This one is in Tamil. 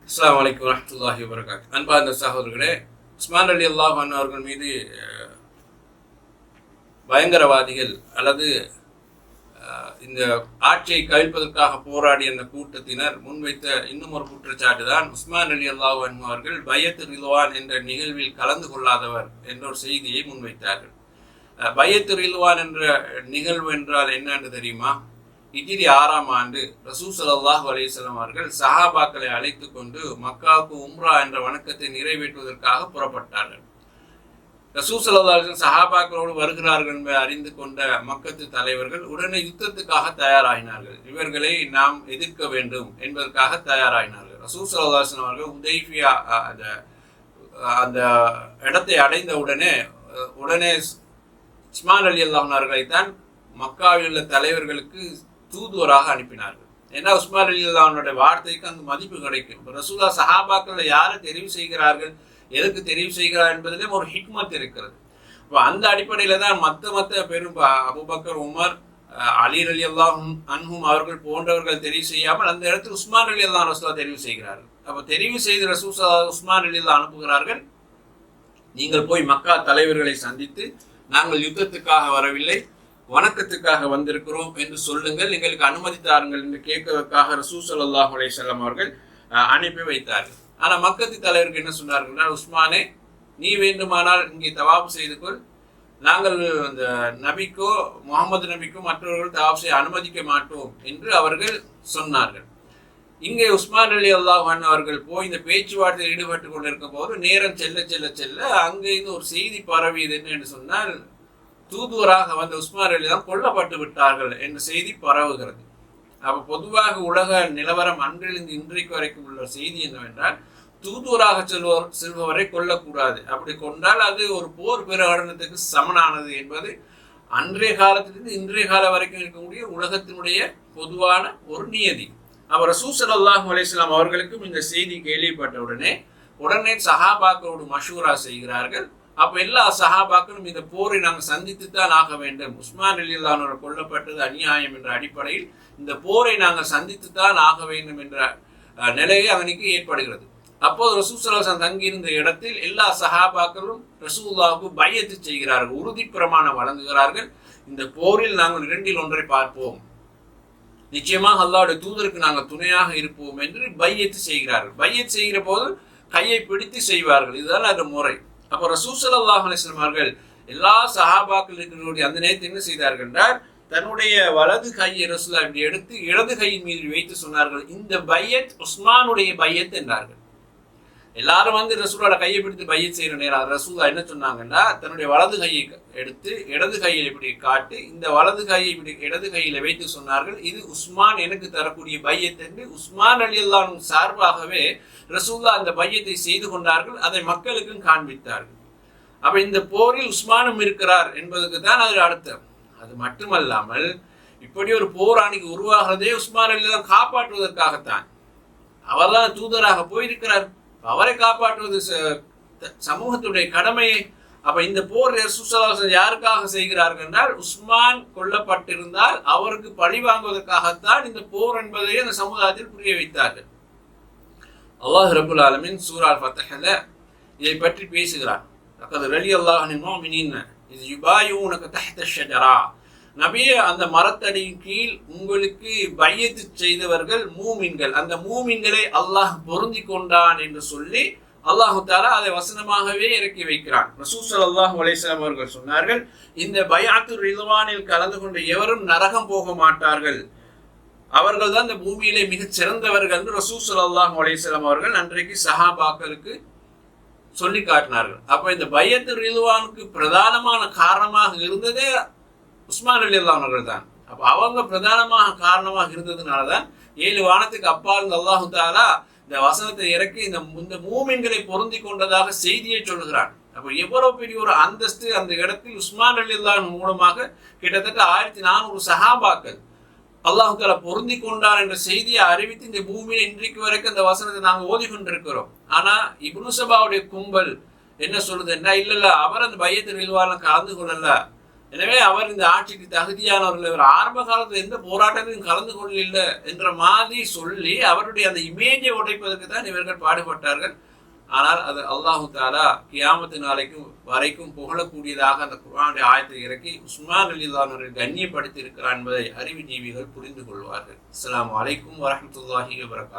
அஸ்ஸலாமு அலைக்கும் வரஹ்மத்துல்லாஹி வபரகாத்துஹு. அன்பார்ந்த சகோதரர்களே, உஸ்மான் ரலியல்லாஹு அன்ஹு அவர்கள் மீது பயங்கரவாதிகள் அல்லது இந்த ஆட்சியை கவிழ்ப்பதற்காக போராடிய அந்த கூட்டத்தினர் முன்வைத்த இன்னும் ஒரு குற்றச்சாட்டு தான் உஸ்மான் ரலியல்லாஹு அன்ஹு அவர்கள் பையத் ரில்வான் என்ற நிகழ்வில் கலந்து கொள்ளாதவர் என்ற ஒரு செய்தியை முன்வைத்தார்கள். பையத் ரில்வான் என்ற நிகழ்வு என்றால் என்னன்னு தெரியுமா? ஹிஜ்ரி 6ஆம் ஆண்டு ரசூல் ஸல்லல்லாஹு அலைஹி வஸல்லம் அவர்கள் சஹாபாக்களை அழைத்து கொண்டு மக்காவுக்கு உம்ரா என்ற வணக்கத்தை நிறைவேற்றுவதற்காக புறப்பட்டார்கள். ரசூல் ஸல்லல்லாஹு அலைஹி வஸல்லம் சஹாபாக்களோடு வருகிறார்கள் என்பதை அறிந்து கொண்ட மக்கத்து தலைவர்கள் உடனே யுத்தத்துக்காக தயாராகினார்கள். இவர்களை நாம் எதிர்க்க வேண்டும் என்பதற்காக தயாராகினார்கள். ரசூல் ஸல்லல்லாஹு அலைஹி வஸல்லம் அவர்கள் உதைஃபியா அந்த இடத்தை அடைந்த உடனே உஸ்மான் ரலியல்லாஹு அன்ஹு அவர்களைத்தான் மக்காவில் உள்ள தலைவர்களுக்கு தூதுவராக அனுப்பினார்கள். ஏன்னா உஸ்மான் ரலியல்லாஹு அன்ஹுடைய வார்த்தைக்கு அந்த மதிப்பு கிடைக்கும். ரசூலுல்லாஹ் சஹாபாக்கள் யாரை தெரிவு செய்கிறார்கள், எதற்கு தெரிவு செய்கிறார் என்பதிலே ஒரு ஹிக்மத் இருக்கிறது. இப்போ அந்த அடிப்படையில தான் மற்ற பெரும் அபூபக்கர், உமர், அலி ரலியல்லாஹு அன்ஹும் அவர்கள் போன்றவர்கள் தெரிவு செய்யாமல் அந்த இடத்தில் உஸ்மான் ரலியல்லாஹு அன்ஹு ரசூலுல்லாஹ் தெரிவு செய்கிறார்கள். அப்போ தெரிவு செய்து உஸ்மான் ரலியல்லாஹு அனுப்புகிறார்கள். நீங்கள் போய் மக்கா தலைவர்களை சந்தித்து நாங்கள் யுத்தத்துக்காக வரவில்லை, வணக்கத்துக்காக வந்திருக்கிறோம் என்று சொல்லுங்கள், எங்களுக்கு அனுமதி தாருங்கள் என்று கேட்பதற்காக ரசூல் ஸல்லல்லாஹு அலைஹி வஸல்லம் அவர்கள் அனுப்பி வைத்தார்கள். ஆனால் மக்கத்து தலைவர்கள் என்ன சொன்னார்கள்? உஸ்மானே, நீ வேண்டுமானால் இங்கே தவாப் செய்து கொள், நாங்கள் அந்த நபிக்கோ முகமது நபிக்கோ மற்றவர்கள் தவாப் செய்ய அனுமதிக்க மாட்டோம் என்று அவர்கள் சொன்னார்கள். இங்கே உஸ்மான் ரலியல்லாஹு அன்ஹு அவர்கள் போய் இந்த பேச்சுவார்த்தையில் ஈடுபட்டு கொண்டிருக்கும் போது நேரம் செல்ல அங்கிருந்து ஒரு செய்தி பரவியது. என்ன என்று சொன்னால், தூதுவராக வந்த உஸ்மான் ரலியல்லாஹு கொல்லப்பட்டு விட்டார்கள் என்ற செய்தி பரவுகிறது. அப்போ பொதுவாக உலக நிலவரம் அன்றிலிருந்து இன்றைக்கு வரைக்கும் உள்ள செய்தி என்னவென்றால், தூதுவராக செல்பவரை கொல்லக்கூடாது, அப்படி கொண்டால் அது ஒரு போர் பிரகடனத்துக்கு சமனானது என்பது அன்றைய காலத்திலிருந்து இன்றைய கால வரைக்கும் இருக்கக்கூடிய உலகத்தினுடைய பொதுவான ஒரு நியதி. அவர் ரசூல் ஸல்லல்லாஹு அலைஹி வஸல்லம் அவர்களுக்கும் இந்த செய்தி உடனே சஹாபாக்களோடு மஷூரா செய்கிறார்கள். அப்போ எல்லா சஹாபாக்களும் இந்த போரை நாங்கள் சந்தித்து தான் ஆக வேண்டும், உஸ்மான் ரலியல்லாஹு அன்ஹு கொல்லப்பட்டது அநியாயம் என்ற அடிப்படையில் இந்த போரை நாங்கள் சந்தித்து தான் ஆக வேண்டும் என்ற நிலையை அவனுக்கு ஏற்படுகிறது. அப்போது ரசூல் ஸல்லல்லாஹு அலைஹி வஸல்லம் தங்கியிருந்த இடத்தில் எல்லா சஹாபாக்களும் ரசூலுல்லாஹ்வுக்கு பையத்து செய்கிறார்கள், உறுதி பிரமாணம் வழங்குகிறார்கள். இந்த போரில் நாங்கள் 2இல் 1 பார்ப்போம், நிச்சயமாக அல்லாஹ்வுடைய தூதருக்கு நாங்கள் துணையாக இருப்போம் என்று பையத்து செய்கிறார்கள். பையத்து செய்கிற போது கையை பிடித்து செய்வார்கள், இதுதான் அது முறை. அப்போ ரசூல் ஸல்லல்லாஹு அலைஹி வஸல்லம் அவர்கள் எல்லா சஹாபாக்கள் இருக்கிறவருடைய அந்த நேரத்தில் என்ன செய்தார்கள் என்றால், தன்னுடைய வலது கையை ரசூலுல்லாஹ் இப்படி எடுத்து இடது கையின் மீது வைத்து சொன்னார்கள், இந்த பையத் உஸ்மானுடைய பையத் என்றார்கள். எல்லாரும் ரசூலோட கையை பிடித்து பையத் செய்கிற நேரம் ரசூலுல்லாஹ் என்ன சொன்னாங்கன்னா, தன்னுடைய வலது கையை எடுத்து இடது கையில் இப்படி காட்டி இந்த வலது கையை இப்படி இடது கையில வைத்து சொன்னார்கள், இது உஸ்மான் எனக்கு தரக்கூடிய பையத் என்று உஸ்மான் ரலியல்லாஹு அன்ஹு சார்பாகவே ரசூலுல்லாஹ் அந்த பையத்தை செய்து கொண்டார்கள். அதை மக்களுக்கும் காண்பித்தார்கள். அப்ப இந்த போரில் உஸ்மானும் இருக்கிறார் என்பதுக்கு தான் அது அர்த்தம். அது மட்டுமல்லாமல் இப்படி ஒரு போர் அணிக்கு உருவாகிறதே உஸ்மான் ரலியல்லாஹு அன்ஹு காப்பாற்றுவதற்காகத்தான். அவர்தான் தூதராக போயிருக்கிறார், அவரை காப்பாற்றுவது சமூகத்துடைய கடமையை. அப்ப இந்த போர் ரசூல் ஸல்லல்லாஹு அலைஹி வஸல்லம் யாருக்காக செய்கிறார்கள் என்றால், உஸ்மான் கொல்லப்பட்டிருந்தால் அவருக்கு பழி வாங்குவதற்காகத்தான் இந்த போர் என்பதை அந்த சமுதாயத்தில் புரிய வைத்தார்கள். அல்லாஹ் ரப்புல் ஆலமீன் சூரா அல்-ஃபத்ஹ்ல இதை பற்றி பேசுகிறார். லகத் ரலியல்லாஹு அனில் முஃமினீன இஸ் யுபாயிஊனக தஹ்த ஷஜரா, நபியே, அந்த மரத்தடியின் கீழ் உங்களுக்கு பையத்து செய்தவர்கள் மூமின்கள், அந்த மூமின்களை அல்லாஹ் பொருந்தி கொண்டான் என்று சொல்லி அல்லாஹு தஆலா அதை வசனமாகவே இறக்கி வைக்கிறான். ரசூல் ஸல்லல்லாஹு அலைஹி வஸல்லம் அவர்கள் சொன்னார்கள், இந்த பைஅத்து ரில்வானில் கலந்து கொண்ட எவரும் நரகம் போக மாட்டார்கள், அவர்கள் தான் இந்த பூமியிலே மிகச் சிறந்தவர்கள் என்று ரசூல் ஸல்லல்லாஹு அலைஹி வஸல்லம் அவர்கள் அன்றைக்கு சஹாபாக்களுக்கு சொல்லி காட்டினார்கள். அப்ப இந்த பைஅத்து ரில்வானுக்கு பிரதானமான காரணமாக இருந்ததே உஸ்மான் ரலியல்லாஹு அன்ஹு அவர்கள் தான். அப்ப அவங்க பிரதானமாக காரணமாக இருந்ததுனால தான் 7 வானத்துக்கு அப்பால் அல்லாஹு தஆலா இந்த வசனத்தை இறக்கி இந்த மூமின்களை பொருந்தி கொண்டதாக செய்தியை சொல்கிறான். அப்ப எவ்வளவு பெரிய ஒரு அந்தஸ்து அந்த இடத்தில் உஸ்மான் ரலியல்லாஹு அன்ஹு மூலமாக கிட்டத்தட்ட 1400 சஹாபாக்கள் அல்லாஹு தஆலா பொருந்தி கொண்டார் என்ற செய்தியை அறிவித்து இந்த பூமியில இன்றைக்கு வரைக்கும் அந்த வசனத்தை நாங்கள் ஓதிக்கொண்டிருக்கிறோம். ஆனா இப்னு சபாவுடைய கும்பல் என்ன சொல்லுது என்றா, இல்ல அவர் அந்த பையத்து ரில்வான்ல கலந்து கொள்ளல, எனவே அவர் இந்த ஆட்சிக்கு தகுதியானவர்கள், இவர் ஆரம்ப காலத்தில் எந்த போராட்டத்திலும் கலந்து கொள்ளவில்லை என்ற மாதிரி சொல்லி அவருடைய அந்த இமேஜை உடைப்பதற்கு தான் இவர்கள் பாடுபட்டார்கள். ஆனால் அது அல்லாஹு தாலா கியாமத்து நாளைக்கும் வரைக்கும் புகழக்கூடியதாக அந்த குர்ஆனுடைய ஆயத்தை இறக்கி உஸ்மான் ரலியல்லாஹு அன்ஹு அவர்கள் கண்ணியப்படுத்தி இருக்கிறார் என்பதை அறிவுஜீவிகள் புரிந்து கொள்வார்கள். அஸ்ஸலாமு அலைக்கும் வரஹ்மத்துல்லாஹி வபரகாத்துஹு.